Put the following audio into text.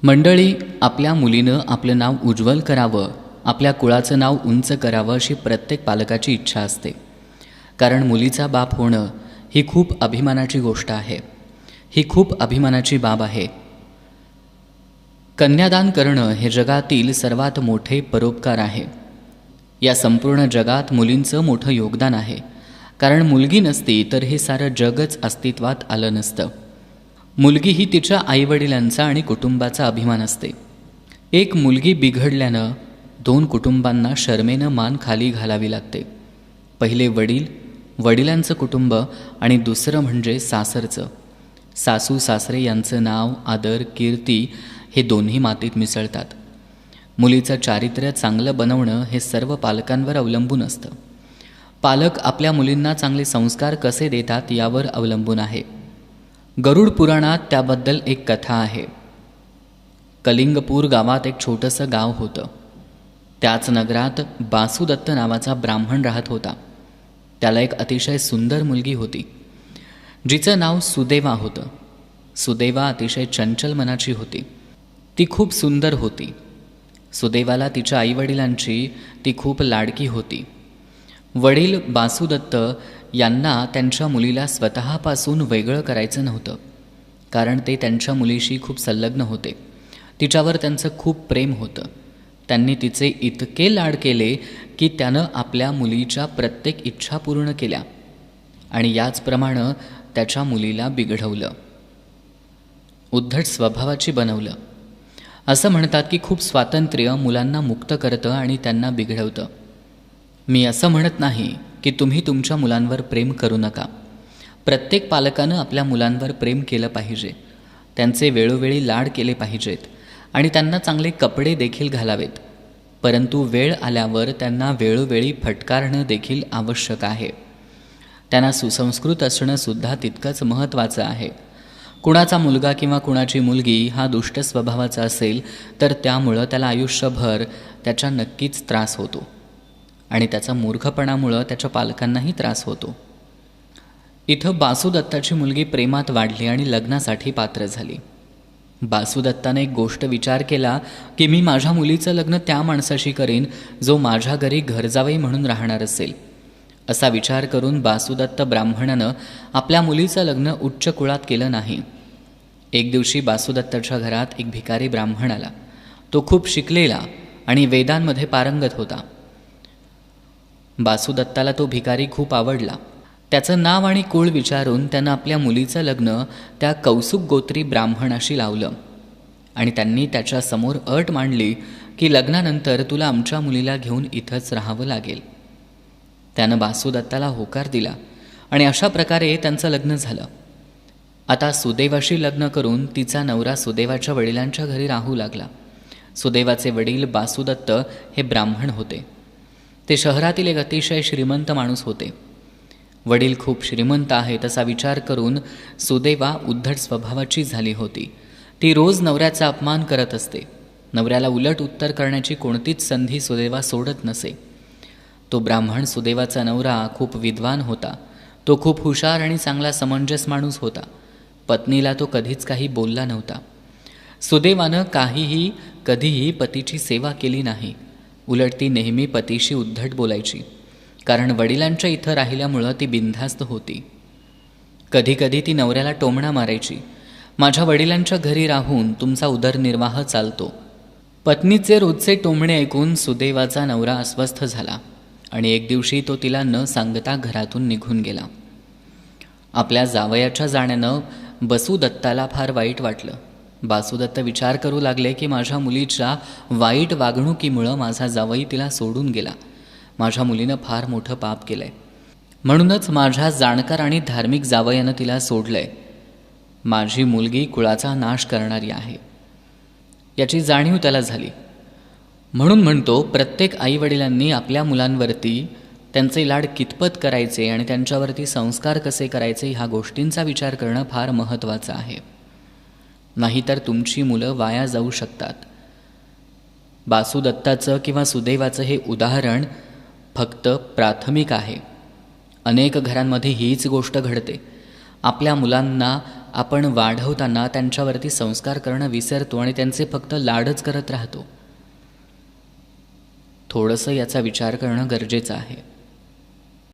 मंडळी, आपल्या मुलीनं आपलं नाव उज्ज्वल करावं, आपल्या कुळाचं नाव उंच करावं अशी प्रत्येक पालकाची इच्छा असते. कारण मुलीचा बाप होणं ही खूप अभिमानाची गोष्ट आहे. ही खूप अभिमानाची बाब आहे. कन्यादान करणं हे जगातील सर्वात मोठे परोपकार आहे. या संपूर्ण जगात मुलींचं मोठं योगदान आहे. कारण मुलगी नसती तर हे सारं जगच अस्तित्वात आलं नसतं. मुलगी ही तिच्या आईवडिलांचा आणि कुटुंबाचा अभिमान असते. एक मुलगी बिघडल्यानं 2 कुटुंबांना शरमेनं मान खाली घालावी लागते. पहिले वडील, वडिलांचं कुटुंब आणि दुसरं म्हणजे सासरचं. सासू सासरे यांचं नाव, आदर, कीर्ती हे दोन्ही मातीत मिसळतात. मुलीचं चारित्र्य चांगलं बनवणं हे सर्व पालकांवर अवलंबून असतं. पालक आपल्या मुलींना चांगले संस्कार कसे देतात यावर अवलंबून आहे. गरुड पुराणात त्याबद्दल एक कथा आहे. कलिंगपूर गावात एक छोटंसं गाव होतं. त्याच नगरात बासुदत्त नावाचा ब्राह्मण राहत होता. त्याला एक अतिशय सुंदर मुलगी होती, जिचं नाव सुदेवा होतं. सुदेवा अतिशय चंचल मनाची होती. ती खूप सुंदर होती. सुदेवाला तिच्या आईवडिलांची ती खूप लाडकी होती. वडील बासुदत्त यांना त्यांच्या मुलीला स्वतःपासून वेगळं करायचं नव्हतं. कारण ते त्यांच्या मुलीशी खूप संलग्न होते. तिच्यावर त्यांचं खूप प्रेम होतं. त्यांनी तिचे इतके लाड केले की त्यानं आपल्या मुलीच्या प्रत्येक इच्छा पूर्ण केल्या आणि याचप्रमाणे त्याच्या मुलीला बिघडवलं, उद्धट स्वभावाची बनवलं. असं म्हणतात की खूप स्वातंत्र्य मुलांना मुक्त करतं आणि त्यांना बिघडवतं. मी असं म्हणत नाही की तुम्ही तुमच्या मुलांवर प्रेम करू नका. प्रत्येक पालकानं आपल्या मुलांवर प्रेम केलं पाहिजे. त्यांचे वेळोवेळी लाड केले पाहिजेत आणि त्यांना चांगले कपडे देखील घालावेत. परंतु वेळ आल्यावर त्यांना वेळोवेळी फटकारणं देखील आवश्यक आहे. त्यांना सुसंस्कृत असणं सुद्धा तितकंच महत्त्वाचं आहे. कुणाचा मुलगा किंवा कुणाची मुलगी हा दुष्ट स्वभावाचा असेल तर त्यामुळं त्याला आयुष्यभर त्याचा नक्कीच त्रास होतो आणि त्याचा मूर्खपणामुळं त्याच्या पालकांनाही त्रास होतो. इथं बासुदत्ताची मुलगी प्रेमात वाढली आणि लग्नासाठी पात्र झाली. बासुदत्ताने एक गोष्ट विचार केला की मी माझ्या मुलीचं लग्न त्या माणसाशी करीन जो माझ्या घरी घरजावई म्हणून राहणार असेल. असा विचार करून बासुदत्त ब्राह्मणानं आपल्या मुलीचं लग्न उच्च कुळात केलं नाही. एक दिवशी बासुदत्ताच्या घरात एक भिकारी ब्राह्मण आला. तो खूप शिकलेला आणि वेदांमध्ये पारंगत होता. बासुदत्ताला तो भिकारी खूप आवडला. त्याचं नाव आणि कुळ विचारून त्यानं आपल्या मुलीचं लग्न त्या कौसुक गोत्री ब्राह्मणाशी लावलं आणि त्यांनी त्याच्यासमोर अट मांडली की लग्नानंतर तुला आमच्या मुलीला घेऊन इथंच राहावं लागेल. त्यानं बासुदत्ताला होकार दिला आणि अशा प्रकारे त्यांचं लग्न झालं. आता सुदेवाशी लग्न करून तिचा नवरा सुदेवाच्या वडिलांच्या घरी राहू लागला. सुदेवाचे वडील बासुदत्त हे ब्राह्मण होते. ते शहरातील एक अतिशय श्रीमंत माणूस होते. वडील खूप श्रीमंत आहेत असा विचार करून सुदेवा उद्धट स्वभावाची झाली होती. ती रोज नवऱ्याचा अपमान करत असते. नवऱ्याला उलट उत्तर करण्याची कोणतीच संधी सुदेवा सोडत नसे. तो ब्राह्मण सुदेवाचा नवरा खूप विद्वान होता. तो खूप हुशार आणि चांगला समंजस माणूस होता. पत्नीला तो कधीच काही बोलला नव्हता. सुदेवानं कधीही पतीची सेवा केली नाही. उलट ती नेहमी पतीशी उद्धट बोलायची. कारण वडिलांच्या इथं राहिल्यामुळं ती बिनधास्त होती. कधीकधी ती नवऱ्याला टोमणा मारायची. माझ्या वडिलांच्या घरी राहून तुमचा उदरनिर्वाह चालतो. पत्नीचे रोजचे टोमणे ऐकून सुदेवाचा नवरा अस्वस्थ झाला आणि एक दिवशी तो तिला न सांगता घरातून निघून गेला. आपल्या जावयाच्या जाण्यानं बासुदत्ताला फार वाईट वाटलं. बासुदत्त विचार करू लागले की माझ्या मुलीच्या वाईट वागणुकीमुळं माझा जावई तिला सोडून गेला. माझ्या मुलीनं फार मोठं पाप केलंय. म्हणूनच माझ्या जाणकार आणि धार्मिक जावयानं तिला सोडलंय. माझी मुलगी कुळाचा नाश करणारी आहे याची जाणीव त्याला झाली. म्हणून म्हणतो, प्रत्येक आईवडिलांनी आपल्या मुलांवरती त्यांचे लाड कितपत करायचे आणि त्यांच्यावरती संस्कार कसे करायचे ह्या गोष्टींचा विचार करणं फार महत्त्वाचं आहे. नाहीतर तुमची मुलं वाया जाऊ शकतात. बासुदत्ताचं किंवा सुदैवाचं हे उदाहरण फक्त प्राथमिक आहे. अनेक घरांमध्ये हीच गोष्ट घडते. आपल्या मुलांना आपण वाढवताना त्यांच्यावरती संस्कार करणं विसरतो आणि त्यांचे फक्त लाडच करत राहतो. थोडंसं याचा विचार करणं गरजेचं आहे.